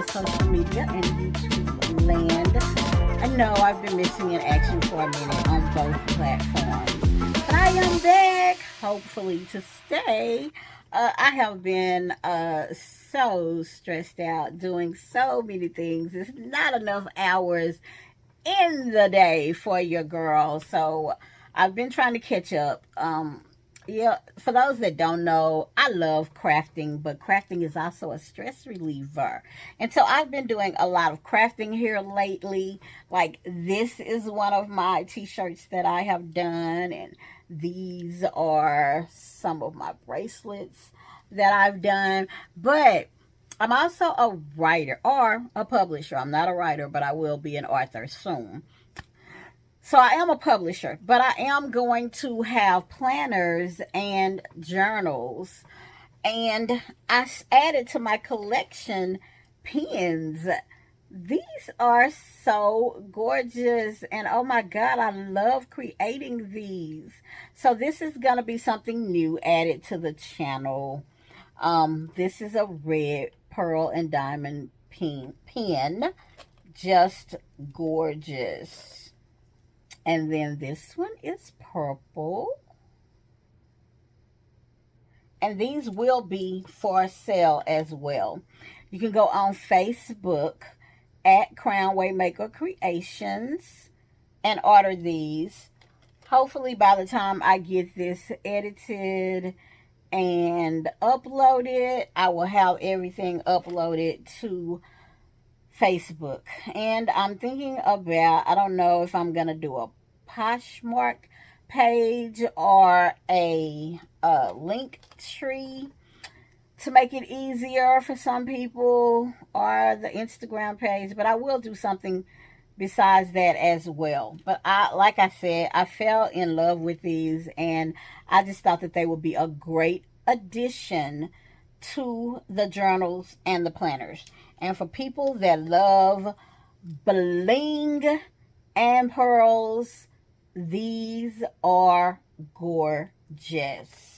social media and YouTube land. I know I've been missing in action for a minute on both platforms, but I am back, hopefully to stay. I have been so stressed out doing so many things. It's not enough hours in the day for your girl. So I've been trying to catch up. Yeah, for those that don't know, I love crafting, but crafting is also a stress reliever. And so I've been doing a lot of crafting here lately. Like this is one of my t-shirts that I have done, and these are some of my bracelets that I've done. But I'm also a writer or a publisher. I'm not a writer, but I will be an author soon. So I am a publisher, but I am going to have planners and journals. And I added to my collection pens. These are so gorgeous. And oh my God, I love creating these. So this is going to be something new added to the channel. This is a red pearl and diamond pen. Just gorgeous. And then this one is purple. And these will be for sale as well. You can go on Facebook at Crown Waymaker Creations and order these. Hopefully by the time I get this edited and uploaded, I will have everything uploaded to Facebook. And I'm thinking about, I don't know if I'm going to do a Poshmark page or a link tree to make it easier for some people, or the Instagram page, but I will do something besides that as well. But like I said, I fell in love with these, and I just thought that they would be a great addition to the journals and the planners. And for people that love bling and pearls, these are gorgeous.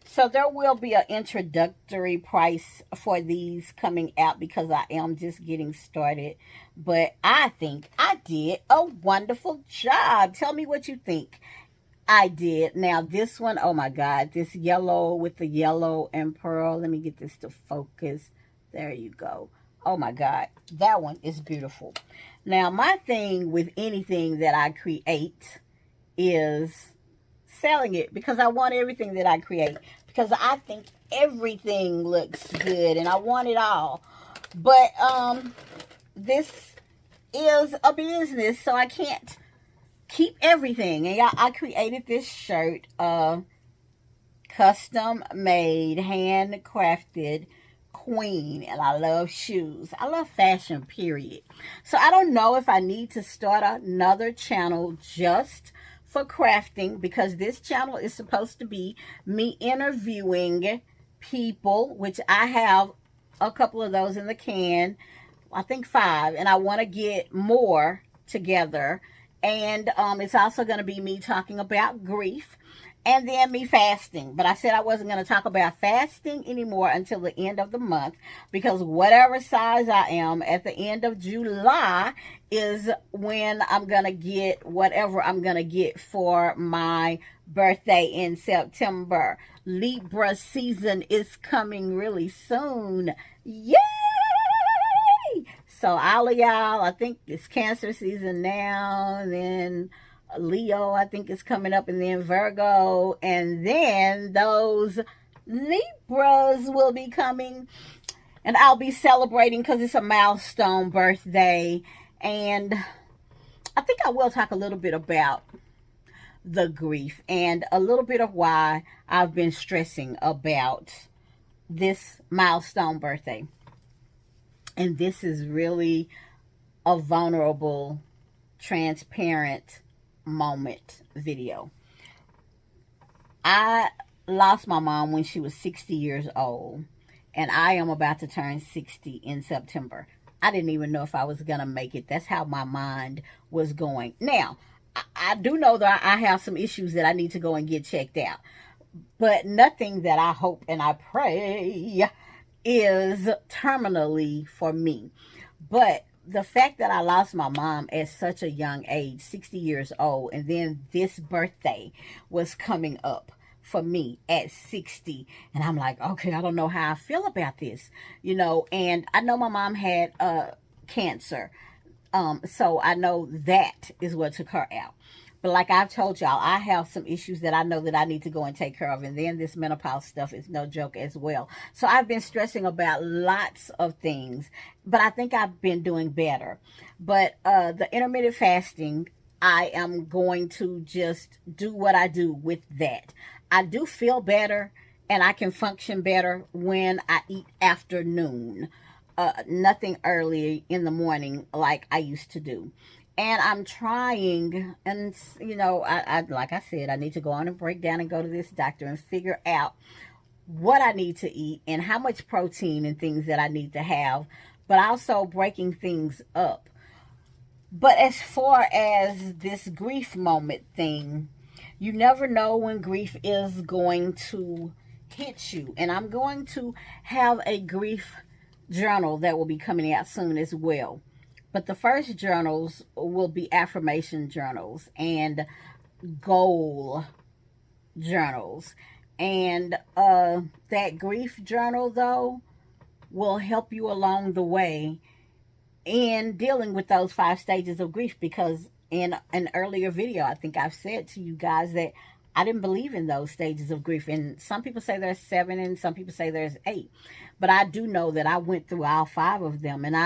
So there will be an introductory price for these coming out because I am just getting started. But I think I did a wonderful job. Tell me what you think. I did. Now this one, oh my God, this yellow with the yellow and pearl. Let me get this to focus. There you go. Oh my God, that one is beautiful. Now my thing with anything that I create is selling it, because I want everything that I create, because I think everything looks good and I want it all. But this is a business, so I can't keep everything. And I created this shirt, custom made, handcrafted queen, and I love shoes. I love fashion, period. So I don't know if I need to start another channel just for crafting, because this channel is supposed to be me interviewing people, which I have a couple of those in the can. I think 5, and I want to get more together. And it's also going to be me talking about grief, and then me fasting. But I said I wasn't going to talk about fasting anymore until the end of the month, because whatever size I am at the end of July is when I'm going to get whatever I'm going to get for my birthday in September. Libra season is coming really soon. Yay! So all of y'all, I think it's Cancer season now, and then Leo, I think, is coming up, and then Virgo, and then those Libras will be coming, and I'll be celebrating because it's a milestone birthday. And I think I will talk a little bit about the grief and a little bit of why I've been stressing about this milestone birthday. And this is really a vulnerable, transparent moment video. I lost my mom when she was 60 years old, and I am about to turn 60 in September. I didn't even know if I was going to make it. That's how my mind was going. Now, I do know that I have some issues that I need to go and get checked out, but nothing that I hope and I pray is terminally for me. But the fact that I lost my mom at such a young age, 60 years old, and then this birthday was coming up for me at 60, and I'm like, okay, I don't know how I feel about this, and I know my mom had cancer. So I know that is what took her out. But like I've told y'all, I have some issues that I know that I need to go and take care of. And then this menopause stuff is no joke as well. So I've been stressing about lots of things, but I think I've been doing better. But the intermittent fasting, I am going to just do what I do with that. I do feel better and I can function better when I eat afternoon, nothing early in the morning like I used to do. And I'm trying, and I like I said, I need to go on and break down and go to this doctor and figure out what I need to eat and how much protein and things that I need to have, but also breaking things up. But as far as this grief moment thing, you never know when grief is going to hit you. And I'm going to have a grief journal that will be coming out soon as well. But the first journals will be affirmation journals and goal journals. And that grief journal, though, will help you along the way in dealing with those 5 stages of grief, because in an earlier video, I think I've said to you guys that I didn't believe in those stages of grief. And some people say there's 7 and some people say there's 8. But I do know that I went through all 5 of them. And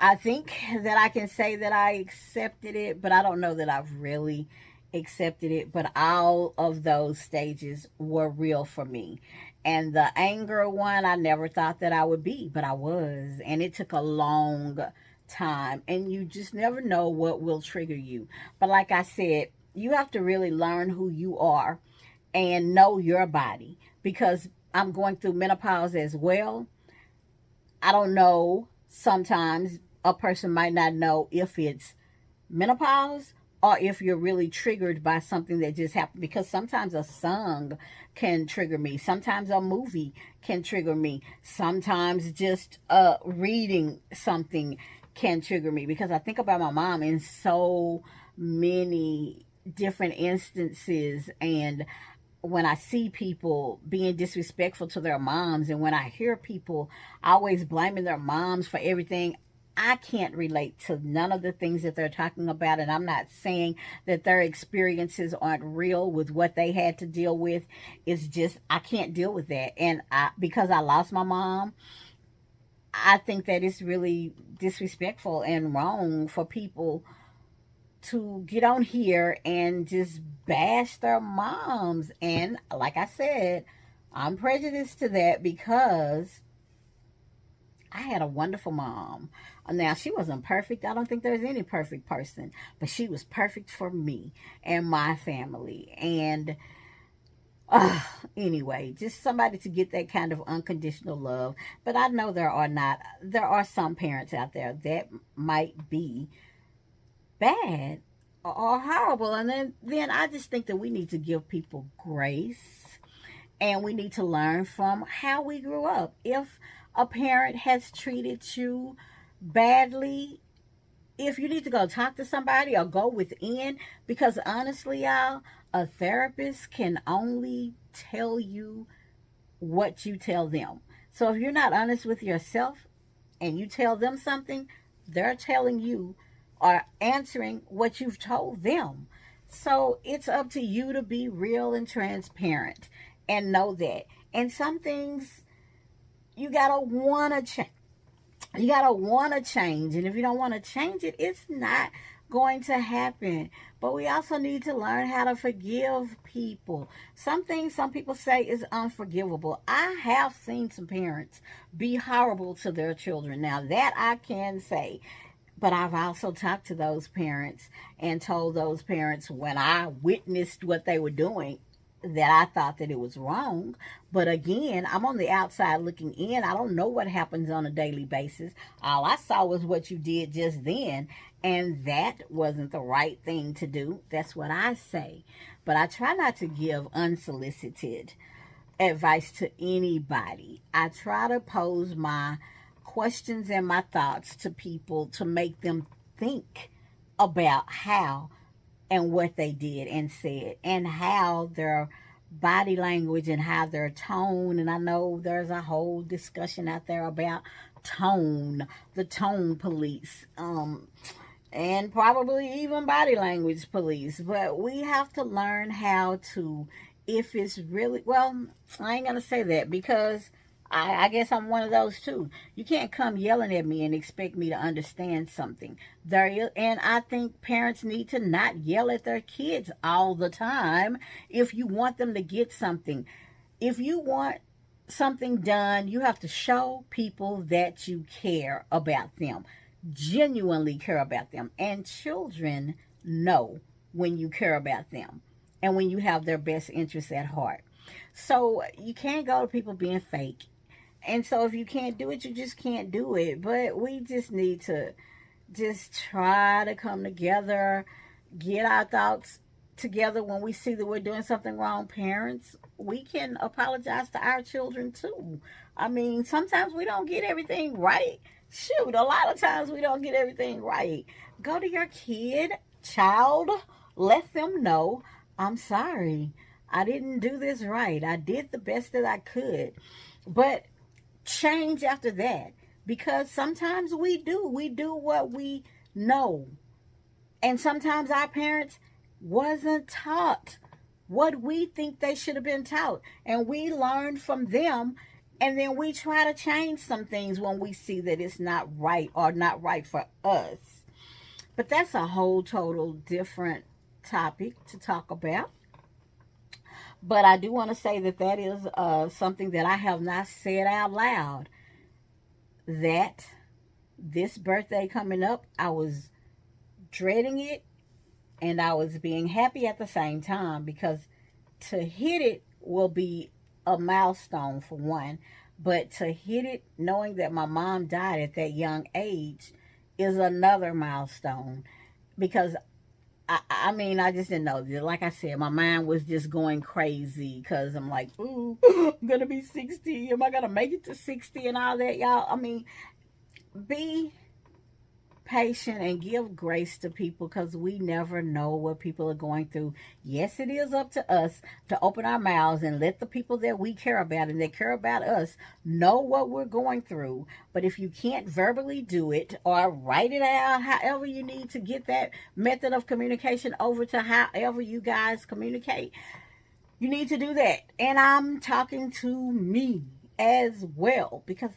I think that I can say that I accepted it, but I don't know that I've really accepted it. But all of those stages were real for me. And the anger one, I never thought that I would be, but I was. And it took a long time. And you just never know what will trigger you. But like I said, you have to really learn who you are and know your body. Because I'm going through menopause as well. I don't know. Sometimes a person might not know if it's menopause or if you're really triggered by something that just happened, because sometimes a song can trigger me, sometimes a movie can trigger me, sometimes just reading something can trigger me, because I think about my mom in so many different instances. And when I see people being disrespectful to their moms, and when I hear people always blaming their moms for everything, I can't relate to none of the things that they're talking about. And I'm not saying that their experiences aren't real with what they had to deal with. It's just, I can't deal with that. And because I lost my mom, I think that it's really disrespectful and wrong for people to get on here and just bash their moms. And like I said, I'm prejudiced to that because I had a wonderful mom. Now, she wasn't perfect. I don't think there's any perfect person, but she was perfect for me and my family. And anyway, just somebody to get that kind of unconditional love. But I know there are some parents out there that might be bad or horrible. And then I just think that we need to give people grace, and we need to learn from how we grew up. If a parent has treated you badly, if you need to go talk to somebody or go within, because honestly, y'all, a therapist can only tell you what you tell them. So if you're not honest with yourself and you tell them something, they're telling you or answering what you've told them. So it's up to you to be real and transparent and know that. And some things you gotta wanna change. You gotta wanna change, and if you don't want to change it, it's not going to happen. But we also need to learn how to forgive people. Some things some people say is unforgivable. I have seen some parents be horrible to their children. Now that I can say. But I've also talked to those parents and told those parents when I witnessed what they were doing that I thought that it was wrong. But again, I'm on the outside looking in. I don't know what happens on a daily basis. All I saw was what you did just then, and that wasn't the right thing to do. That's what I say. But I try not to give unsolicited advice to anybody. I try to pose my questions and my thoughts to people to make them think about how and what they did and said, and how their body language and how their tone. And I know there's a whole discussion out there about tone, the tone police, and probably even body language police. But we have to learn how to, if it's really, well, I ain't gonna say that, because I guess I'm one of those too. You can't come yelling at me and expect me to understand something. And I think parents need to not yell at their kids all the time if you want them to get something. If you want something done, you have to show people that you care about them, genuinely care about them. And children know when you care about them and when you have their best interests at heart. So you can't go to people being fake. And so if you can't do it, you just can't do it. But we just need to just try to come together, get our thoughts together when we see that we're doing something wrong. Parents, we can apologize to our children too. I mean, sometimes we don't get everything right. Shoot, a lot of times we don't get everything right. Go to your child, let them know, I'm sorry. I didn't do this right. I did the best that I could. But change after that, because sometimes we do what we know, and sometimes our parents wasn't taught what we think they should have been taught, and we learned from them, and then we try to change some things when we see that it's not right or not right for us. But that's a whole total different topic to talk about. But I do want to say that that is something that I have not said out loud. That this birthday coming up, I was dreading it and I was being happy at the same time, because to hit it will be a milestone for one. But to hit it knowing that my mom died at that young age is another milestone, because I mean, I just didn't know. Like I said, my mind was just going crazy, because I'm like, ooh, I'm going to be 60. Am I going to make it to 60 and all that, y'all? I mean, be patient and give grace to people, because we never know what people are going through. Yes, it is up to us to open our mouths and let the people that we care about and that care about us know what we're going through. But if you can't verbally do it or write it out, however you need to get that method of communication over to however you guys communicate, you need to do that. And I'm talking to me as well, because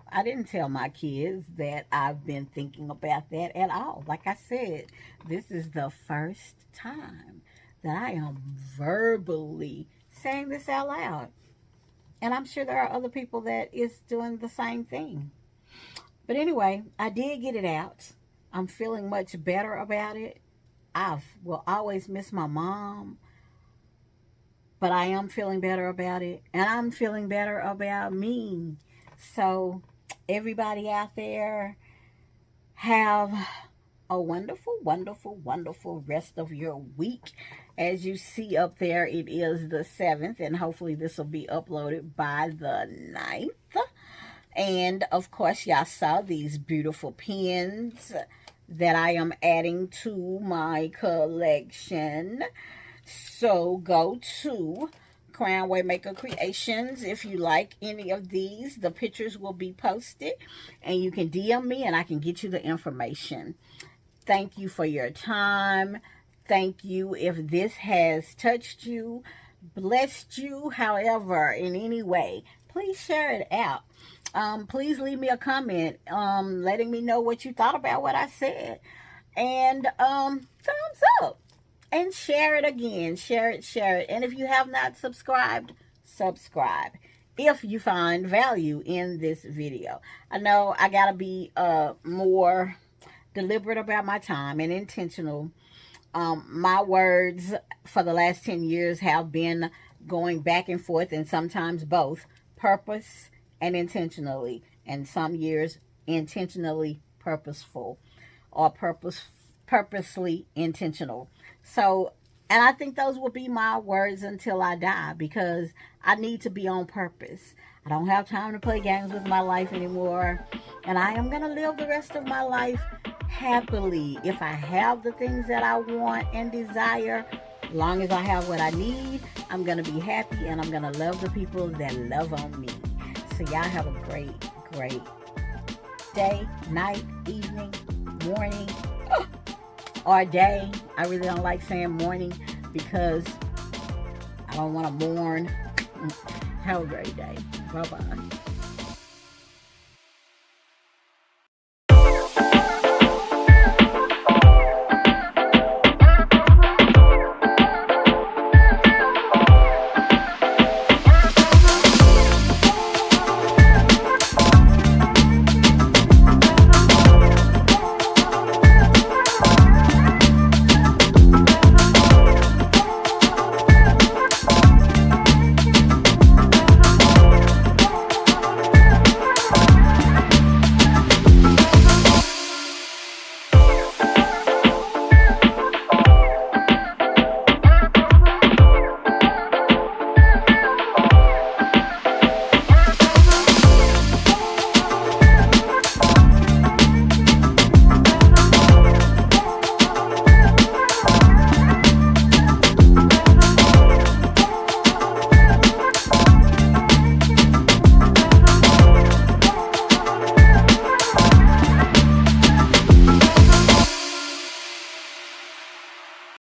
I didn't tell my kids that I've been thinking about that at all. Like I said, this is the first time that I am verbally saying this out loud. And I'm sure there are other people that is doing the same thing. But anyway, I did get it out. I'm feeling much better about it. I will always miss my mom, but I am feeling better about it. And I'm feeling better about me. So everybody out there, have a wonderful, wonderful, wonderful rest of your week. As you see up there, it is the 7th, and hopefully this will be uploaded by the 9th. And of course, y'all saw these beautiful pins that I am adding to my collection. So go to Crown Waymaker Creations if you like any of these. The pictures will be posted, and you can DM me and I can get you the information. Thank you for your time. Thank you if this has touched you, blessed you, however, in any way. Please share it out. Please leave me a comment letting me know what you thought about what I said. And thumbs up. And share it again. Share it, share it. And if you have not subscribed, subscribe if you find value in this video. I know I got to be more deliberate about my time and intentional. My words for the last 10 years have been going back and forth, and sometimes both purpose and intentionally, and some years intentionally purposeful or purposely intentional. So And I think those will be my words until I die, because I need to be on purpose. I don't have time to play games with my life anymore. And I am going to live the rest of my life happily. If I have the things that I want and desire, long as I have what I need, I'm going to be happy, and I'm going to love the people that love on me. So y'all have a great, great day, night, evening, morning, or day. I really don't like saying morning because I don't want to mourn. Have a great day. Bye-bye.